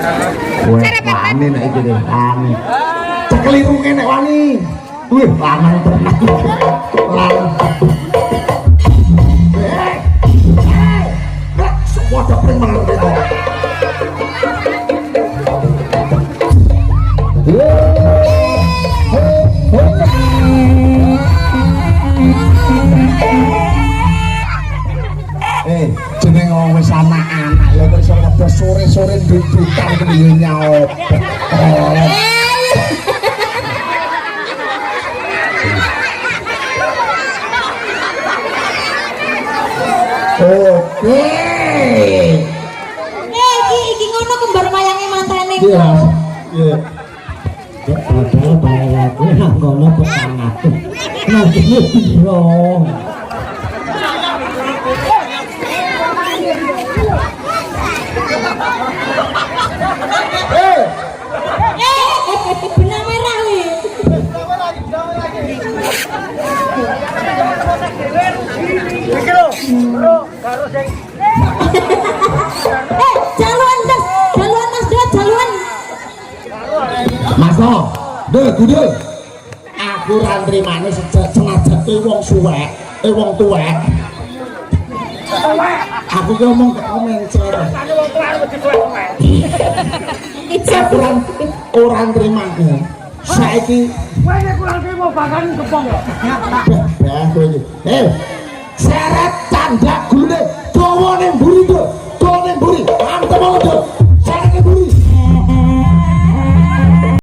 Wani nek iki deh, wani. Cekeliruke nek wani. Wih, lanang tenan. Lanang. Semua dapet malam itu. Jeneng wis anak-anak ya kok iso padha sore-sore dudukan piye nyaop. Oke. Iki ngono kembar mayange mantene. Iya. Iya. Ya padahal bayar aku nang kono petang aku. Nanti piro? Benang merah wi. Jaluan Mas Dad, jaluan. Mas no, gudul. Aku ra nrimane senajan wong suwek, wong tuwek. Aku ki ngomong gak mencret. Aku ora nrimane. Saiki kowe nek kurang trimo bakal kepong ya. bah kowe iki. Seret tandak gune dawane mburi to.